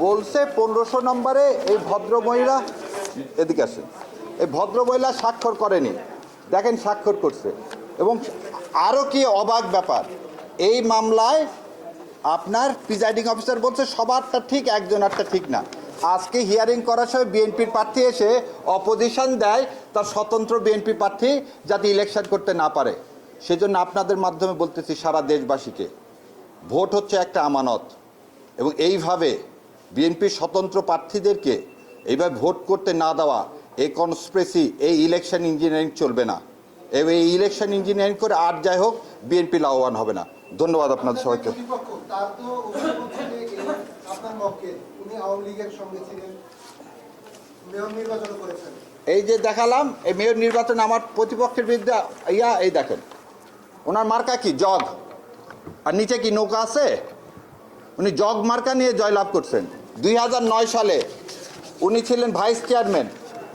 বলছে 1500 নম্বরে এই ভদ্রমহিলা, এদিকে আসেন, এই ভদ্রমহিলা স্বাক্ষর করেনি, দেখেন স্বাক্ষর করছে। এবং আরও কি অবাক ব্যাপার, এই মামলায় আপনার প্রিজাইডিং অফিসার বলছে সবারটা ঠিক, একজনেরটা ঠিক না। আজকে হিয়ারিং করার সময় বিএনপির প্রার্থী এসে অপোজিশন দেয় তার স্বতন্ত্র বিএনপি প্রার্থী যাতে ইলেকশন করতে না পারে। সেজন্য আপনাদের মাধ্যমে বলতেছি সারা দেশবাসীকে, ভোট হচ্ছে একটা আমানত, এবং এইভাবে বিএনপির স্বতন্ত্র প্রার্থীদেরকে এইভাবে ভোট করতে না দেওয়া, এই কনস্পিরেসি, এই ইলেকশন ইঞ্জিনিয়ারিং চলবে না। এই ইলেকশন ইঞ্জিনিয়ারিং করে আর যাই হোক বিএনপি লাভবান হবে না। ধন্যবাদ আপনাদের সবাইকে। এই যে দেখালাম, এই মেয়র নির্বাচন আমার প্রতিপক্ষের বিরুদ্ধে এই দেখেন ওনার মার্কা কি, জগ, আর নিচে কি নৌকা আছে। উনি জগ মার্কা নিয়ে জয়লাভ করছেন। 2009 সালে উনি ছিলেন ভাইস চেয়ারম্যান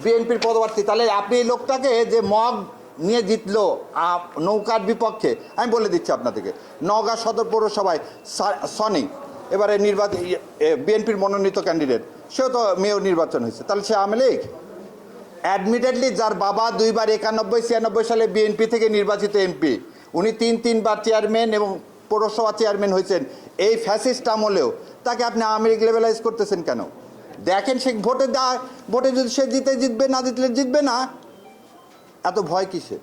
বিএনপির পদপ্রার্থী। তাহলে আপনি এই লোকটাকে যে মগ নিয়ে জিতলো নৌকার বিপক্ষে, আমি বলে দিচ্ছি আপনাদেরকে, নওগাঁ সদর পৌরসভায় সনি এবারে নির্বাচন বিএনপির মনোনীত ক্যান্ডিডেট, সেও তো মেয়র নির্বাচন হয়েছে। তাহলে সে আওয়ামী লীগ? অ্যাডমিটেডলি যার বাবা 2 বার 91-96 সালে বিএনপি থেকে নির্বাচিত এমপি, উনি 3বার চেয়ারম্যান এবং পৌরসভা চেয়ারম্যান হয়েছেন এই ফ্যাসিস্ট আমলেও, তাকে আপনি আওয়ামী লীগ লেভেলাইজ করতেছেন কেন? দেখেন সে ভোটে যদি সে জিতবে, না জিতলে জিতবে না, এত ভয় কিসে?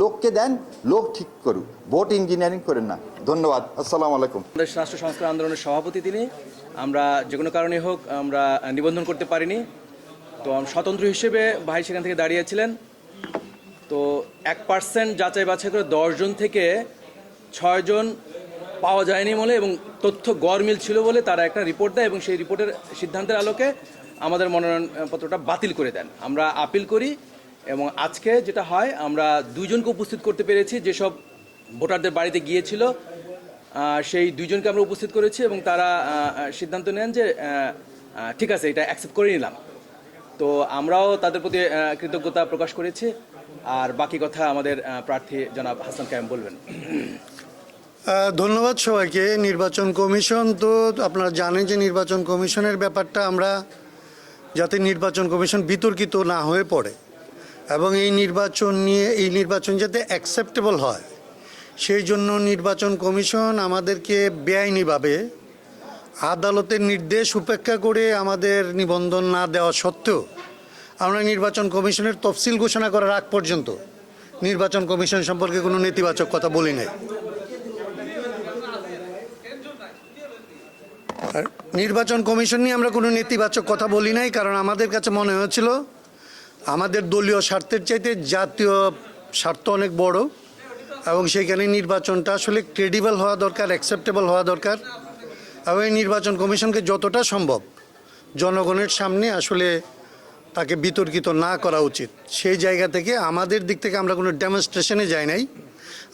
লোককে দেন, লোক ঠিক করুক, ভোট ইঞ্জিনিয়ারিং করেন না। ধন্যবাদ, আসসালামু আলাইকুম। রাষ্ট্র সংস্কার আন্দোলনের সভাপতি তিনি, আমরা যে কোনো কারণে হোক আমরা নিবন্ধন করতে পারিনি, তো স্বতন্ত্র হিসেবে ভাই সেখান থেকে দাঁড়িয়েছিলেন। তো 1% যাচাই বাছাই করে 10 জন থেকে 6 জন পাওয়া যায়নি বলে এবং তথ্য গড়মিল ছিল বলে তারা একটা রিপোর্ট দেয় এবং সেই রিপোর্টের সিদ্ধান্তের আলোকে আমাদের মনোনয়নপত্রটা বাতিল করে দেন। আমরা আপিল করি এবং আজকে যেটা হয়, আমরা 2 জনকে উপস্থিত করতে পেরেছি যেসব ভোটারদের বাড়িতে গিয়েছিল, সেই 2 জনকে আমরা উপস্থিত করেছি এবং তারা সিদ্ধান্ত নেন যে ঠিক আছে, এটা অ্যাকসেপ্ট করে নিলাম। তো আমরাও তাদের প্রতি কৃতজ্ঞতা প্রকাশ করেছি। আর বাকি কথা আমাদের প্রার্থী জনাব হাসান কায়েম বলবেন। ধন্যবাদ সবাইকে। নির্বাচন কমিশন, তো আপনারা জানেন যে নির্বাচন কমিশনের ব্যাপারটা আমরা যাতে নির্বাচন কমিশন বিতর্কিত না হয়ে পড়ে এবং এই নির্বাচন যাতে অ্যাকসেপ্টেবল হয়, সেই জন্য নির্বাচন কমিশন আমাদেরকে বেআইনিভাবে আদালতের নির্দেশ উপেক্ষা করে আমাদের নিবন্ধন না দেওয়া সত্ত্বেও আমরা নির্বাচন কমিশনের তফসিল ঘোষণা করার আগ পর্যন্ত নির্বাচন কমিশন সম্পর্কে কোনো নেতিবাচক কথা বলি নাই। আর নির্বাচন কমিশন নিয়ে আমরা কোনো নেতিবাচক কথা বলি নাই, কারণ আমাদের কাছে মনে হয়েছিল আমাদের দলীয় স্বার্থের চাইতে জাতীয় স্বার্থ অনেক বড় এবং সেইখানে নির্বাচনটা আসলে ক্রেডিবল হওয়া দরকার, অ্যাকসেপ্টেবল হওয়া দরকার এবং এই নির্বাচন কমিশনকে যতটা সম্ভব জনগণের সামনে আসলে তাকে বিতর্কিত না করা উচিত। সেই জায়গা থেকে আমাদের দিক থেকে আমরা কোনো ডেমনস্ট্রেশনে যাই নাই।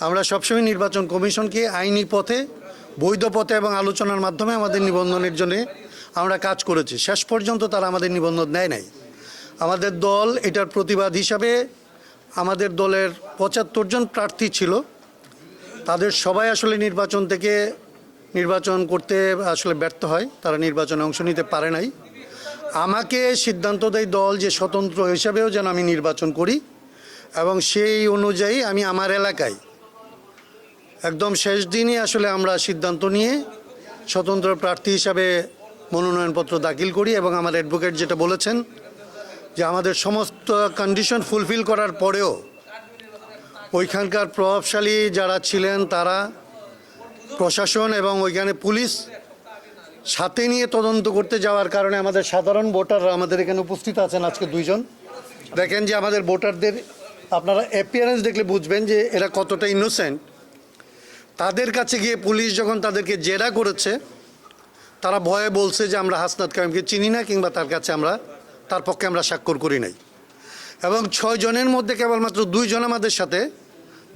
আমরা সবসময় নির্বাচন কমিশনকে আইনি পথে, বৈধ পথে এবং আলোচনার মাধ্যমে আমাদের নিবন্ধনের জন্য আমরা কাজ করেছি। শেষ পর্যন্ত তারা আমাদের নিবন্ধন দেয় নাই। আমাদের দল এটার প্রতিবাদ হিসাবে আমাদের দলের 75 জন প্রার্থী ছিল, তাদের সবাই আসলে নির্বাচন করতে আসলে ব্যর্থ হয়, তারা নির্বাচনে অংশ নিতে পারে নাই। আমাকে সিদ্ধান্ত দেয় দল যে স্বতন্ত্র হিসাবেও যেন আমি নির্বাচন করি এবং সেই অনুযায়ী আমি আমার এলাকায় একদম শেষ দিনই আসলে আমরা সিদ্ধান্ত নিয়ে স্বতন্ত্র প্রার্থী হিসাবে মনোনয়নপত্র দাখিল করি এবং আমার অ্যাডভোকেট যেটা বলেছেন যে আমাদের সমস্ত কন্ডিশন ফুলফিল করার পরেও ওইখানকার প্রভাবশালী যারা ছিলেন তারা, প্রশাসন এবং ওইখানে পুলিশ সাথে নিয়ে তদন্ত করতে যাওয়ার কারণে আমাদের সাধারণ ভোটাররা আমাদের এখানে উপস্থিত আছেন আজকে 2 জন। দেখেন যে আমাদের ভোটারদের আপনারা অ্যাপিয়ারেন্স দেখলে বুঝবেন যে এরা কতটা ইনোসেন্ট। তাদের কাছে গিয়ে পুলিশ যখন তাদেরকে জেরা করেছে, তারা ভয়ে বলছে যে আমরা হাসনাত কায়েমকে চিনি না কিংবা তার পক্ষে আমরা স্বাক্ষর করি নাই। এবং 6 জনের মধ্যে কেবলমাত্র 2 জন আমাদের সাথে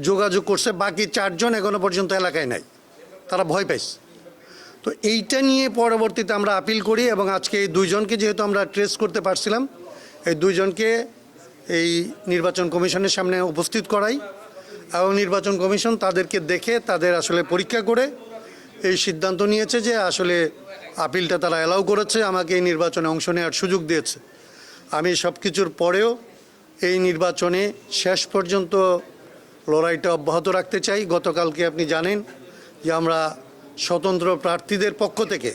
যোগাযোগ করছে, বাকি 4 জন এখনো পর্যন্ত এলাকায় নাই, তারা ভয় পাইছে। তো এইটা নিয়ে পরবর্তীতে আমরা আপিল করি এবং আজকে এই 2 জনকে যেহেতু আমরা ট্রেস করতে পারছিলাম, এই 2 জনকে এই নির্বাচন কমিশনের সামনে উপস্থিত করাই এবং নির্বাচন কমিশন তাদেরকে দেখে তাদের আসলে পরীক্ষা করে এই সিদ্ধান্ত নিয়েছে যে আসলে আপিলটা তারা অ্যালাউ করেছে, আমাকে এই নির্বাচনে অংশ নেওয়ার সুযোগ দিয়েছে। আমি সব কিছুর পরেও এই নির্বাচনে শেষ পর্যন্ত লড়াইটা অব্যাহত রাখতে চাই। গতকালকে আপনি জানেন যে আমরা স্বতন্ত্র প্রার্থীদের পক্ষ থেকে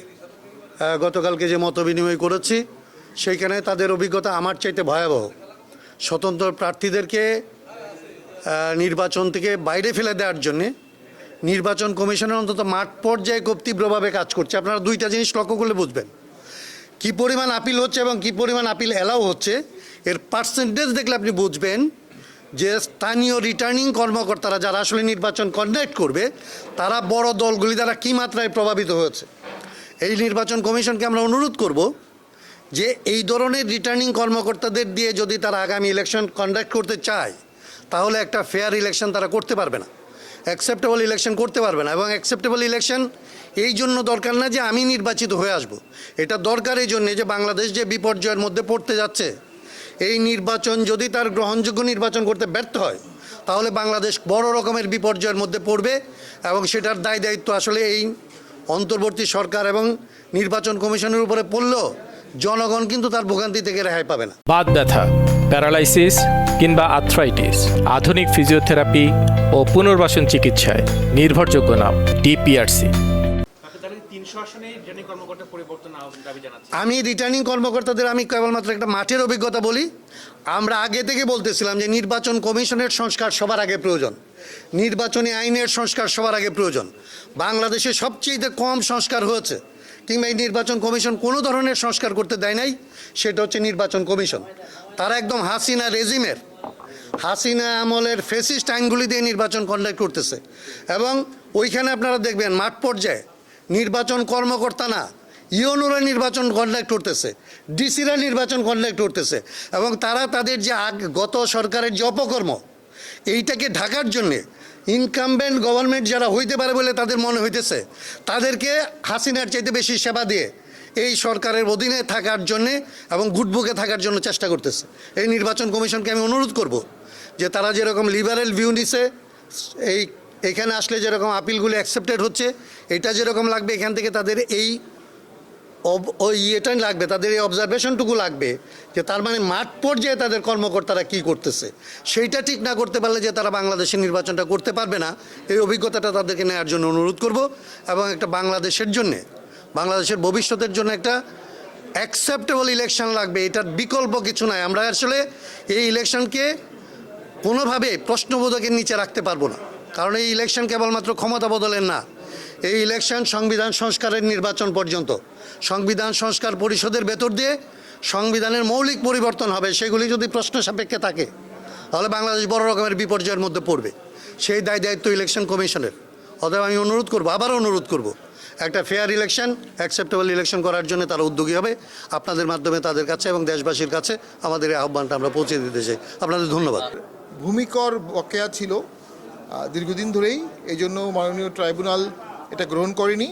গতকালকে যে মত বিনিময় করেছি, সেইখানে তাদের অভিজ্ঞতা আমার চাইতে ভয়াবহ। স্বতন্ত্র প্রার্থীদেরকে নির্বাচন থেকে বাইরে ফেলে দেওয়ার জন্যে নির্বাচন কমিশনের অন্তত মাঠ পর্যায়ে খুব তীব্রভাবে কাজ করছে। আপনারা দুইটা জিনিস লক্ষ্য করলে বুঝবেন, কী পরিমাণ আপিল হচ্ছে এবং কী পরিমাণ আপিল অ্যালাউ হচ্ছে। এর পার্সেন্টেজ দেখলে আপনি বুঝবেন যে স্থানীয় রিটার্নিং কর্মকর্তারা যারা আসলে নির্বাচন কন্ডাক্ট করবে, তারা বড় দলগুলি দ্বারা কী মাত্রায় প্রভাবিত হয়েছে। এই নির্বাচন কমিশনকে আমরা অনুরোধ করব যে এই ধরনের রিটার্নিং কর্মকর্তাদের দিয়ে যদি তারা আগামী ইলেকশন কন্ডাক্ট করতে চায়, তাহলে একটা ফেয়ার ইলেকশন তারা করতে পারবে না, অ্যাকসেপ্টেবল ইলেকশন করতে পারবে না। এবং অ্যাকসেপ্টেবল ইলেকশন এই জন্য দরকার না যে আমি নির্বাচিত হয়ে আসব, এটা দরকার এই জন্যে যে বাংলাদেশ যে বিপর্যয়ের মধ্যে পড়তে যাচ্ছে, এই নির্বাচন যদি তার গ্রহণযোগ্য নির্বাচন করতে ব্যর্থ হয়, তাহলে বাংলাদেশ বড় রকমের বিপর্যয়ের মধ্যে পড়বে। এবং সেটার দায় দায়িত্ব আসলে এই অন্তর্বর্তী সরকার এবং নির্বাচন কমিশনের উপরে পড়লেও জনগণ কিন্তু তার ভোগান্তি থেকে রেহাই পাবে না। বাত ব্যথা, প্যারালাইসিস কিংবা আর্থ্রাইটিস, আধুনিক ফিজিওথেরাপি ও পুনর্বাসন চিকিৎসায় নির্ভরযোগ্য নাম ডিপিআরসি। আমি রিটার্নিং কর্মকর্তাদের আমি কেবলমাত্র একটা মাঠের অভিজ্ঞতা বলি। আমরা আগে থেকে বলতেছিলাম যে নির্বাচন কমিশনের সংস্কার সবার আগে প্রয়োজন, নির্বাচনী আইনের সংস্কার সবার আগে প্রয়োজন। বাংলাদেশে সবচেয়ে কম সংস্কার হয়েছে কিংবা এই নির্বাচন কমিশন কোনো ধরনের সংস্কার করতে দেয় নাই, সেটা হচ্ছে নির্বাচন কমিশন। তারা একদম হাসিনা আমলের ফেসিস্ট আইনগুলি দিয়ে নির্বাচন কন্ডাক্ট করতেছে। এবং ওইখানে আপনারা দেখবেন মাঠ পর্যায়ে নির্বাচন কর্মকর্তা না, ইউনোরা নির্বাচন কন্ডাক্ট করতেছে, ডিসিরা নির্বাচন কন্ডাক্ট করতেছে। এবং তারা তাদের যে গত সরকারের যে অপকর্ম, এইটাকে ঢাকার জন্যে ইনকামবেন্ট গভর্নমেন্ট যারা হইতে পারে বলে তাদের মনে হইতেছে, তাদেরকে হাসিনার চাইতে বেশি সেবা দিয়ে এই সরকারের অধীনে থাকার জন্যে এবং গুটবুকে থাকার জন্য চেষ্টা করতেছে। এই নির্বাচন কমিশনকে আমি অনুরোধ করব যে তারা যেরকম লিবারেল ভিউ নিছে, এইখানে আসলে যেরকম আপিলগুলি অ্যাকসেপ্টেড হচ্ছে, এটা যেরকম লাগবে এখান থেকে তাদের এই ইয়েটাই লাগবে, তাদের এই অবজারভেশনটুকু লাগবে যে তার মানে মাঠ পর্যায়ে তাদের কর্মকর্তারা কী করতেছে। সেইটা ঠিক না করতে পারলে যে তারা বাংলাদেশের নির্বাচনটা করতে পারবে না, এই অভিজ্ঞতাটা তাদেরকে নেওয়ার জন্য অনুরোধ করব। এবং একটা বাংলাদেশের জন্যে, বাংলাদেশের ভবিষ্যতের জন্য একটা অ্যাকসেপ্টেবল ইলেকশন লাগবে, এটার বিকল্প কিছু নাই। আমরা আসলে এই ইলেকশনকে কোনোভাবে প্রশ্নবোধকের নিচে রাখতে পারবো না, কারণ এই ইলেকশন কেবলমাত্র ক্ষমতা বদলের না, এই ইলেকশন সংবিধান সংস্কারের নির্বাচন পর্যন্ত। সংবিধান সংস্কার পরিষদের ভেতর দিয়ে সংবিধানের মৌলিক পরিবর্তন হবে, সেগুলি যদি প্রশ্ন সাপেক্ষে থাকে, তাহলে বাংলাদেশ বড় রকমের বিপর্যয়ের মধ্যে পড়বে। সেই দায় দায়িত্ব ইলেকশন কমিশনের। অতএব আমি অনুরোধ করব, আবারও অনুরোধ করব, একটা ফেয়ার ইলেকশন, অ্যাকসেপ্টেবল ইলেকশন করার জন্য তারা উদ্যোগী হবে। আপনাদের মাধ্যমে তাদের কাছে এবং দেশবাসীর কাছে আমাদের এই আহ্বানটা আমরা পৌঁছে দিতে চাই। আপনাদের ধন্যবাদ। ভূমিকর বকেয়া ছিল দীর্ঘদিন ধরেই, এই জন্য মাননীয় ট্রাইব্যুনাল এটা গ্রহণ করেনি।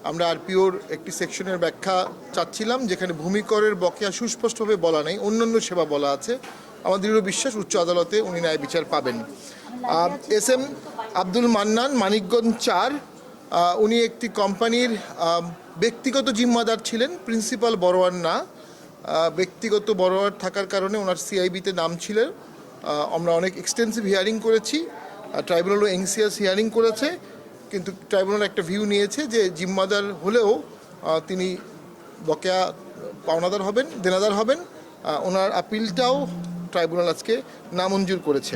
আমরা আরপিওর একটি সেকশনের ব্যাখ্যা চাচ্ছিলাম, যেখানে ভূমিকরের বকেয়া সুস্পষ্টভাবে বলা নেই, অন্যান্য সেবা বলা আছে। আমার দৃঢ় বিশ্বাস উচ্চ আদালতে উনি ন্যায় বিচার পাবেন। SM আব্দুল মান্নান, মানিকগঞ্জ 4, উনি একটি কোম্পানির ব্যক্তিগত জিম্মাদার ছিলেন, প্রিন্সিপাল বড়োয়ার না। ব্যক্তিগত বড়োয়ার থাকার কারণে ওনার CIB-তে নাম ছিল। আমরা অনেক এক্সটেন্সিভ হিয়ারিং করেছি, ট্রাইব্যুনালও NCS হিয়ারিং করেছে, কিন্তু ট্রাইব্যুনাল একটা ভিউ নিয়েছে যে জিম্মাদার হলেও তিনি বকেয়া পাওনাদার হবেন, দেনাদার হবেন। ওনার আপিলটাও ট্রাইব্যুনাল আজকে নামঞ্জুর করেছে।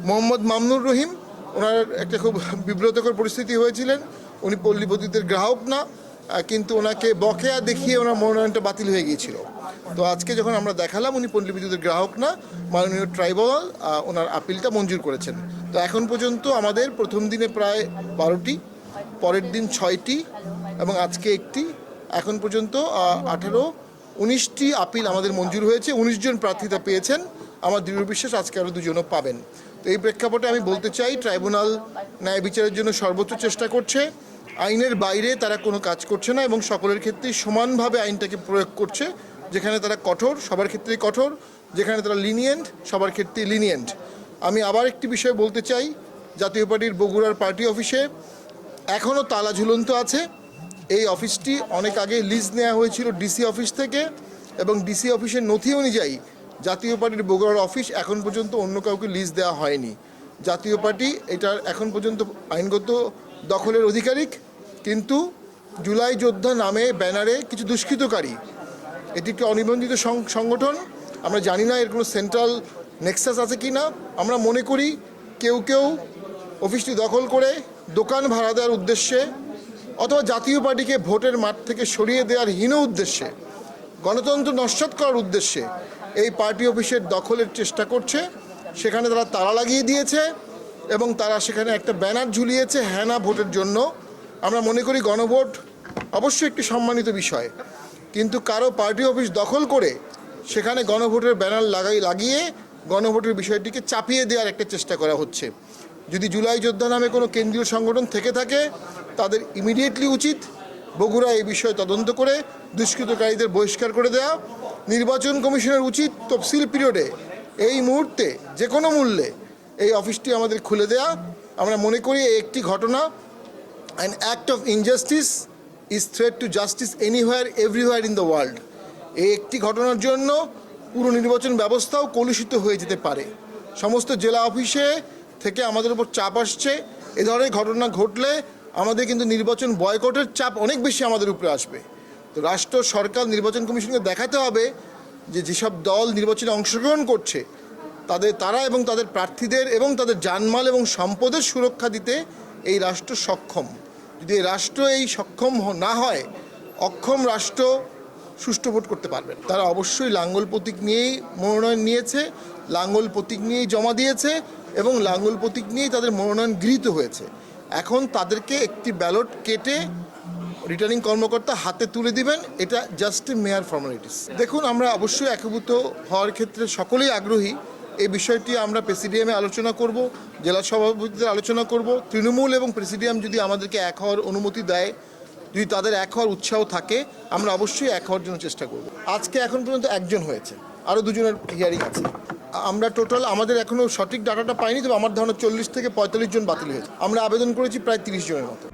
মোহাম্মদ মামুনুর রহিম, ওনার একটা খুব বিব্রতকর পরিস্থিতি হয়েছিলেন। উনি পল্লী বিদ্যুতের গ্রাহক না, কিন্তু ওনাকে বকেয়া দেখিয়ে ওনার মনোনয়নটা বাতিল হয়ে গিয়েছিল। তো আজকে যখন আমরা দেখালাম উনি পল্লী বিদ্যুতের গ্রাহক না, মাননীয় ট্রাইব্যুনাল ওনার আপিলটা মঞ্জুর করেছেন। তো এখন পর্যন্ত আমাদের প্রথম দিনে প্রায় 12টি, পরের দিন 6টি এবং আজকে একটি, এখন পর্যন্ত 19টি আপিল আমাদের মঞ্জুর হয়েছে। 19 জন প্রার্থীতা পেয়েছেন। আমার দৃঢ় বিশ্বাস আজকে আরও 2 জনও পাবেন। তো এই প্রেক্ষাপটে আমি বলতে চাই, ট্রাইব্যুনাল ন্যায় বিচারের জন্য সর্বোচ্চ চেষ্টা করছে। আইনের বাইরে তারা কোনো কাজ করছে না এবং সকলের ক্ষেত্রেই সমানভাবে আইনটাকে প্রয়োগ করছে। যেখানে তারা কঠোর, সবার ক্ষেত্রেই কঠোর; যেখানে তারা লিনিয়েন্ট, সবার ক্ষেত্রেই লিনিয়েন্ট। আমি আবার একটি বিষয় বলতে চাই, জাতীয় পার্টির বগুড়ার পার্টি অফিসে এখনও তালা ঝুলন্ত আছে। এই অফিসটি অনেক আগে লিজ নেওয়া হয়েছিল ডিসি অফিস থেকে, এবং ডিসি অফিসের নথি অনুযায়ী জাতীয় পার্টির বগুড়ার অফিস এখন পর্যন্ত অন্য কাউকে লিজ দেওয়া হয়নি। জাতীয় পার্টি এটার এখন পর্যন্ত আইনগত দখলের অধিকারিক, কিন্তু জুলাই যোদ্ধা নামে ব্যানারে কিছু দুষ্কৃতকারী, এটি একটি অনিবন্ধিত সংগঠন। আমরা জানি না এর কোনো সেন্ট্রাল নেক্সাস আছে কি না। আমরা মনে করি কেউ অফিসটি দখল করে দোকান ভাড়া দেওয়ার উদ্দেশ্যে অথবা জাতীয় পার্টিকে ভোটের মাঠ থেকে সরিয়ে দেওয়ার হীন উদ্দেশ্যে, গণতন্ত্র নস্যাৎ করার উদ্দেশ্যে এই পার্টি অফিসের দখলের চেষ্টা করছে। সেখানে তারা তালা লাগিয়ে দিয়েছে এবং তারা সেখানে একটা ব্যানার ঝুলিয়েছে হ্যাঁ না ভোটের জন্য। আমরা মনে করি গণভোট অবশ্যই একটি সম্মানিত বিষয়, কিন্তু কারো পার্টি অফিস দখল করে সেখানে গণভোটের ব্যানার লাগিয়ে গণভোটের বিষয়টিকে চাপিয়ে দেওয়ার একটা চেষ্টা করা হচ্ছে। যদি জুলাই যোদ্ধা নামে কোনো কেন্দ্রীয় সংগঠন থেকে থাকে তাদের ইমিডিয়েটলি উচিত বগুড়া এই বিষয়ে তদন্ত করে দুষ্কৃতকারীদের বহিষ্কার করে দেওয়া। নির্বাচন কমিশনের উচিত তফসিল পিরিয়ডে এই মুহূর্তে যে কোনো মূল্যে এই অফিসটি আমাদের খুলে দেয়া। আমরা মনে করি এই একটি ঘটনা, an act of injustice is threat to justice anywhere everywhere in the world. এই একটি ঘটনার জন্য পুরো নির্বাচন ব্যবস্থাও কলুষিত হয়ে যেতে পারে। সমস্ত জেলা অফিসে থেকে আমাদের উপর চাপ আসছে। এ ধরনের ঘটনা ঘটলে আমাদের কিন্তু নির্বাচন বয়কটের চাপ অনেক বেশি আমাদের উপরে আসবে। তো রাষ্ট্র সরকার নির্বাচন কমিশনকে দেখাতে হবে যে যেসব দল নির্বাচনে অংশগ্রহণ করছে তারা এবং তাদের প্রার্থীদের এবং তাদের জানমাল এবং সম্পদের সুরক্ষা দিতে এই রাষ্ট্র সক্ষম। যদি এই রাষ্ট্র এই সক্ষম না হয়, অক্ষম রাষ্ট্র সুষ্ঠু ভোট করতে পারবে। তারা অবশ্যই লাঙ্গল প্রতীক নিয়েই মনোনয়ন নিয়েছে, লাঙ্গল প্রতীক নিয়েই জমা দিয়েছে এবং লাঙ্গল প্রতীক নিয়েই তাদের মনোনয়ন গৃহীত হয়েছে। এখন তাদেরকে একটি ব্যালট কেটে রিটার্নিং কর্মকর্তা হাতে তুলে দিবেন, এটা জাস্ট এ মেয়ার ফর্মালিটিস। দেখুন, আমরা অবশ্যই একীভূত হওয়ার ক্ষেত্রে সকলেই আগ্রহী। এই বিষয়টি আমরা প্রেসিডিয়ামে আলোচনা করব, জেলা সভাপতিদের আলোচনা করব। তৃণমূল এবং প্রেসিডিয়াম যদি আমাদেরকে এক হওয়ার অনুমতি দেয়, যদি তাদের এক হওয়ার উৎসাহ থাকে, আমরা অবশ্যই এক হওয়ার জন্য চেষ্টা করব। আজকে এখন পর্যন্ত একজন হয়েছে, আরও দুজনের হিয়ারিং আছে। আমরা টোটাল আমাদের এখনও সঠিক ডাটাটা পাইনি, তবে আমার ধারণা 40 থেকে 45 জন বাতিল হয়েছে। আমরা আবেদন করেছি প্রায় 30 জনের মতো।